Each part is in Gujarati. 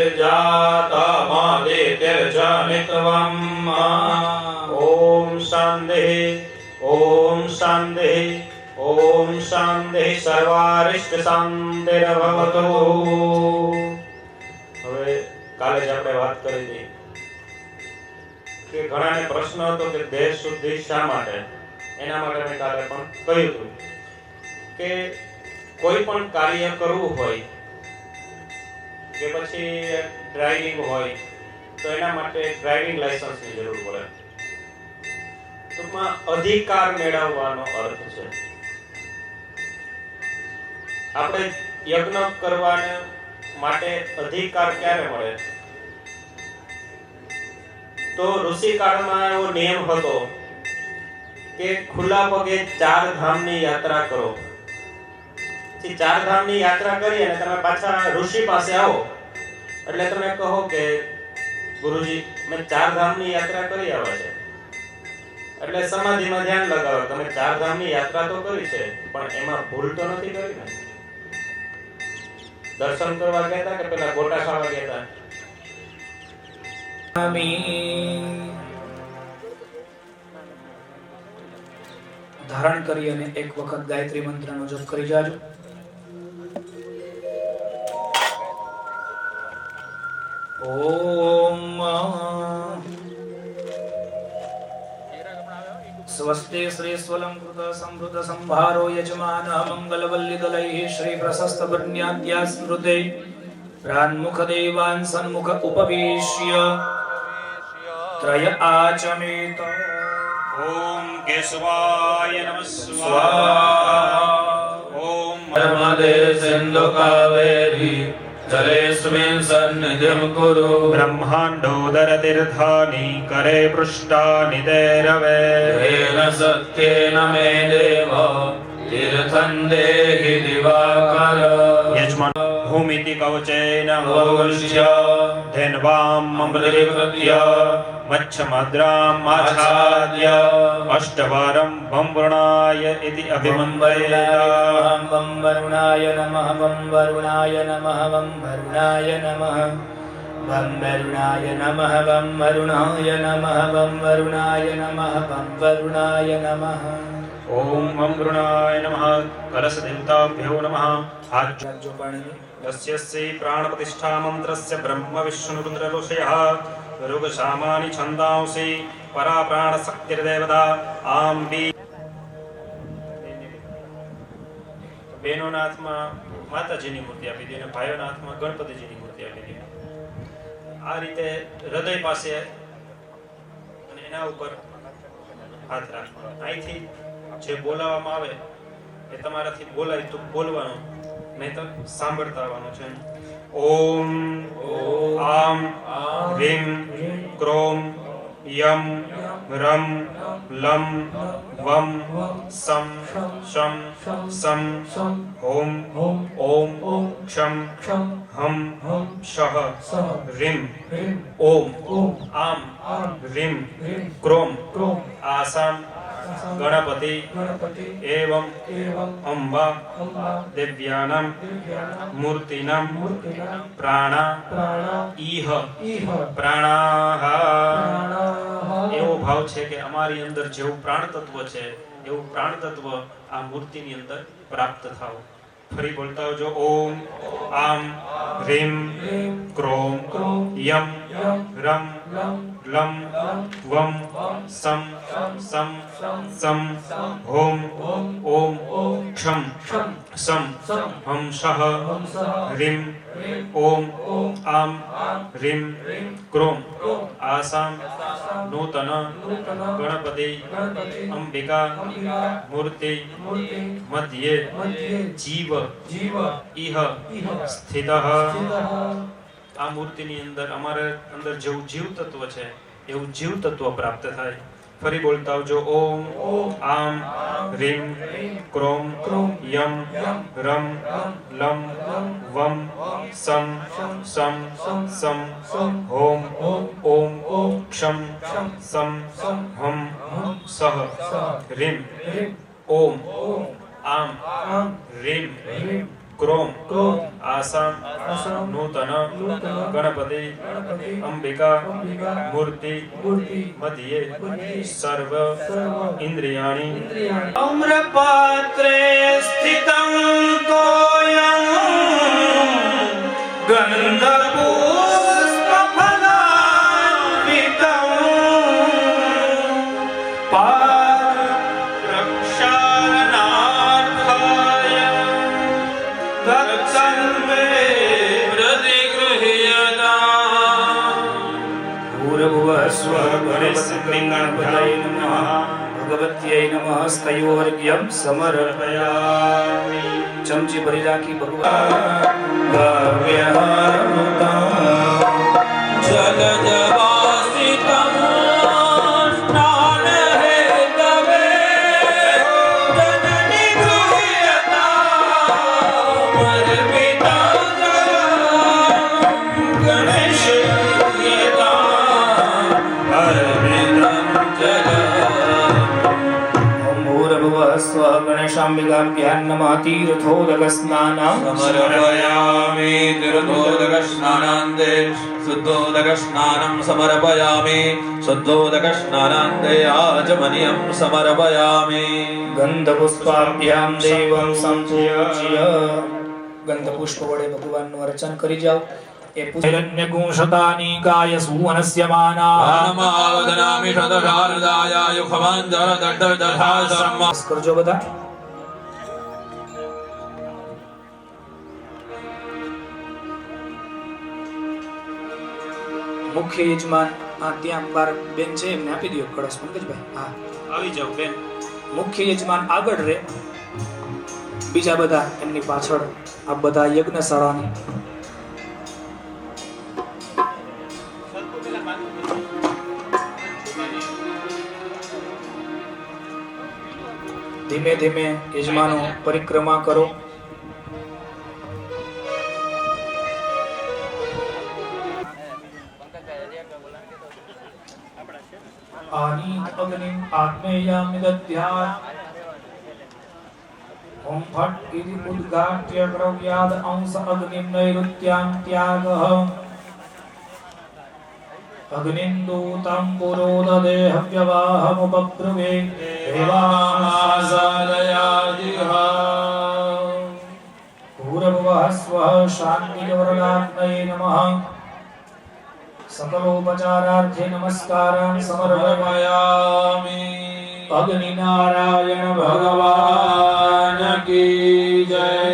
ज्योतिर्जातमदितिर्जनित्वम् ॐ शान्तिः ॐ शान्तिः ॐ शान्तिः सर्वारिष्ट शान्तिर्भवतु। હવે કાલે જ આપણે વાત કરી હતી કે ઘણાને પ્રશ્ન હતો કે દેહ શુદ્ધિ શા માટે, એના માટે મેં કાલે પણ કહ્યું હતું કે કોઈ પણ કાર્ય કરવું હોય કે પછી ડ્રાઇવિંગ હોય તો એના માટે ડ્રાઇવિંગ લાયસન્સની જરૂર પડે. ટૂંકમાં અધિકાર મેળવવાનો અર્થ છે. આપણે યજ્ઞ કરવાને માટે અધિકાર ક્યારે મળે? તો ઋષિકાળમાં એવો નિયમ હતો કે ખુલ્લા પગે 4 ધામની યાત્રા કરો. પછી 4 ધામની યાત્રા કરી અને તમે પાછા ઋષિ પાસે આવો એટલે તમે કહો કે ગુરુજી મેં 4 ધામની યાત્રા કરી આવ્યા છે. એટલે સમાધિમાં ધ્યાન લગાવો, તમે 4 ધામની યાત્રા તો કરી છે પણ એમાં ભૂલ તો નથી કરી ને. દર્શન કરવા ગયા હતા કે પેલા ગોટા ખાવા ગયા હતા? ધારણ કરી અને એક વખત ગાયત્રી મંત્રનો જપ કરી જાજો. ઓમ સ્વસ્તિ શ્રી સ્વલંકૃત સમૃદ્ધ સંભારો યજમાન મંગલવલ્લિદલૈઃ શ્રી પ્રશસ્ત વર્ણ્યાદ્યા સ્મૃતે પ્રાન્મુખ દેવાન સન્મુખ ઉપવેશ્ય ત્રય આચમેત. ઓમ કેશવાય નમઃ સ્વાહા. ઓમ નર્મદે સિંધુ કાવેરી જલેસ્મિન સન્નિધિં કુરુ. બ્રહ્માંડોદર તીર્થાની કરે પૃષ્ઠાનિ તૈરવે. તેન સત્યેન મે દેવ તીર્થં દેહિ દિવાકર. યજમાન ભૂમિતિ કવચેન વૌષ્ય ધેન્વામ અમૃતકૃત્ય મચ્છમદ્રામ આચ્છાદ્ય અષ્ટવારં ભં વૃણાય ઇતિ અભિમંબયેત. વમ વરુણાય નમઃ વમ વરુણાય નમઃ વમ વરુણાય નમઃ વમ વરુણાય નમઃ વમ વરુણાય નમઃ વમ વરુણાય નમઃ વમ વરુણાય નમઃ. ઓમ વં વૃણાય નમઃ. કલશ દેવતાભ્યો નમઃ. હાથ જો પાણી यस्यस्य प्राणप्रतिष्ठा मंत्रस्य ब्रह्म विष्णु रुद्र ऋषयः ऋग सामानि छन्दांसि परा प्राण शक्तिर्देवता आम्बी. बेनोना हाथમાં માતાજીની મૂર્તિ આપી દી અને ભાઈઓના હાથમાં ગણપતિજીની મૂર્તિ આપી દી. આ રીતે હૃદય પાસે અને એના ઉપર હાથ રાખવાનો. અહીંથી જે બોલાવવામાં આવે એ તમારાથી બોલાય તો બોલવાનું, નહીં તો સાંભળતા આવવાનું છે. ઓમ આમ રીમ ક્રોમ યમ રમ લમ વમ સમ શમ સમ હોમ ઓમ ક્ષમ હમ શહ રીમ ઓમ આમ રીમ ક્રોમ આસામ ગણપતિ એવં અંબા દિવ્યાનામ મૂર્તિનામ પ્રાણા ઈહ પ્રાણાહ. એવો ભાવ છે કે અમારી અંદર જેવું પ્રાણ તત્વ છે એવું પ્રાણ તત્વ આ મૂર્તિની અંદર પ્રાપ્ત થાવ. ફરી બોલતા આવજો. ઓમ આમ રીમ ક્રોમ યમ રમ લમ વમ સમ સમ સમ હોમ ઓમ ક્ષમ સમ હમ શહ રીમ ઓમ આમ રીમ ક્રોમ આસામ નૂતન ગણપતિ અંબિકા મૂર્તિ મધ્યે જીવ ઇહ સ્થિતઃ. આ મૂર્તિની અંદર અમારે અંદર જેવું જીવ તત્વ છે એવું જીવ તત્વ પ્રાપ્ત થાય. ફરી બોલતા આવજો. ઓમ આમ રીમ ક્રોમ યમ રમ લમ વમ સમ સમ સમ હોમ ઓમ ક્ષમ સમ હમ સહ રીમ ઓમ આમ રીમ क्रोम क्रोम आसम आसम नूतन नूतन गणपति गणपति अंबिका अंबिका मूर्ति मूर्ति मध्ये मध्ये सर्व सर्व इंद्रियाणि इंद्रियाणि आम्रपात्रे स्थितं तोयं गन्धपुष्पफलान्वितं पादप्रक्षालनार्थाय तत्सर्वे प्रतिगृह्यताम्। भूर्भुवः स्वः गणपतये नमः भगवत्यै नमः स्तयोर्घ्यं समर्पयामि चमची भरी राखी भगवान जलजवासितं स्नानहेतवे जननि गृह्यतामर्पितं जलं गणेशयताम् अर्पितं जलम्। ॐ भूर्भुवः स्वः गणेशाम्बिकाभ्यां नमः तीर्थोदकस्नानं समर्पयामि तीर्थोदकस्नानान्ते शुद्धोदकस्नानं समर्पयामि शुद्धोदकस्नानान्ते आचमनीयं समर्पयामि। गंधपुष्पाभ्यां देवं संपूज्य गंधपुष्प वडे भगवानનું અર્ચન કરી જાઓ એ પુષ્પયજ્ઞગુંશતાની કાય સુવનસ્યમાના નમાવદનામિ શતશારદાય યુખમંજરદડદધા સમ્મા। કરજો બધા મુખ્ય યજમાન ત્યાં બાર બેન છે એમને આપી દો કળશ પંકજભાઈ હા આવી જાઓ બેન મુખ્ય યજમાન આગળ રે બીજા બધા એમની પાછળ આ બધા યજ્ઞશાળાની ધીમે ધીમે યજમાનો પરિક્રમા કરો आनीत अग्निम आत्मेयामि दध्यात् ओम फट् इति उद्घाट्य द्रव्याद् अंश अग्निं नैऋत्यां त्यागः अग्निन्दूतं पुरोददे हव्यवाहमुपब्रुवे देवासादयादिह भूर्भुवः स्वः शान्तिवरदात्मये नमः सकलोपचारार्थे नमस्कारान् समर्पयामि। अग्निनारायण भगवान की जय।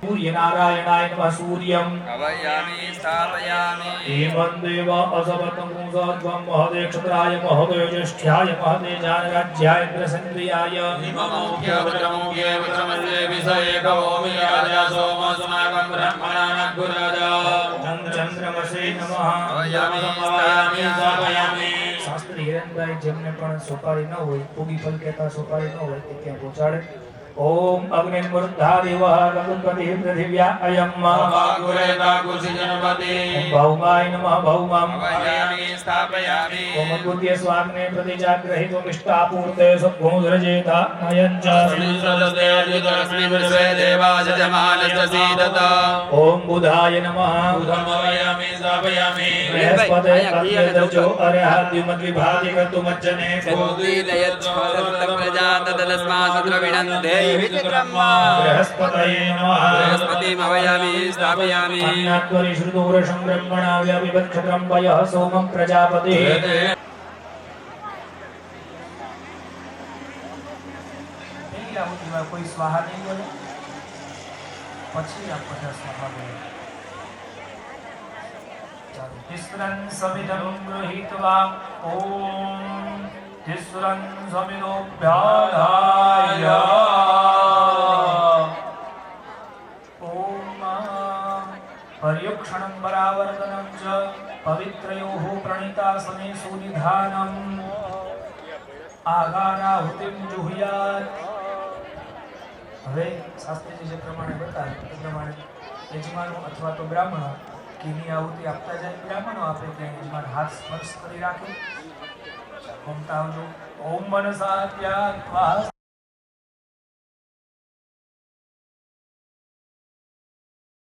सूर्यनारायणाय नमः सूर्यं अवयामि स्थापयामि हेमं देव असवतं पूजाध्वं महदे क्षत्राय महदे ज्येष्ठ्याय महदे जानराज्याय इंद्रसेन्द्रियाय निममोख्यवत्रमोख्ये वत्रमल्ले विषयेकवोमि राजासोमस्माकं ब्रह्मणानग्गुराजा चंद्रमसे नमः अवयामि स्थापयामि શાસ્ત્રી હિરણભાઈ જેમને પણ સોપારી ન હોય પૂગી ફલ કહેતા સોપારી ન હોય તે ત્યાં પહોંચાડે ओम अग्निर्मूर्धादेवः गणपतिः पृथिव्या अयम् महागुरेता कुशिजनपति भौमाय नमः भौमम् अवयामि स्थापयामि ओम उद्य स्वाग्ने प्रतिजाग्रहितमिष्टापूर्ते सद्गुणुधरजेता नयञ्च श्रीसदस्तेऽजितस्मि विश्वे देवास जमानश्च सीदत ओम बुधाय नमः बुधमवयामि स्थापयामि बृहस्पते अग्निर्दजो अर्हाद्युमद्विभाति कर्तुमज्जने प्रजातदलस्मासुद्रविणन्ते विचित्रम्मा बृहस्पतये नमः बृहस्पतिमवयामि स्थापयामि अन्नाद्वरि श्रुतोरशं ब्रह्मणा व्यविवक्षत्रं पयः सोमं प्रजापतिः कोई स्वाहा नहीं बोले પછી આપ બધા સ્વાહા બોલે ચાલો तिस्रन् समिदं गृहीत्वा ॐ तिस्रन् समिदोऽभ्याधाय ॐ पर्युक्षणं परावर्तनं च पवित्रयोः प्रणीतासने सुनिधानम् आगाराहुतिं जुहुयात् હવે શાસ્ત્રીજી જે પ્રમાણે બતાવે એ પ્રમાણે યજમાનો અથવા તો બ્રાહ્મણો ઘીની આહુતિ આપતા જાય બ્રાહ્મણો આપે ત્યાં યજમાન હાથ સ્પર્શ કરી રાખે ઓમ તાવજો ઓમ મનસા ત્યાગ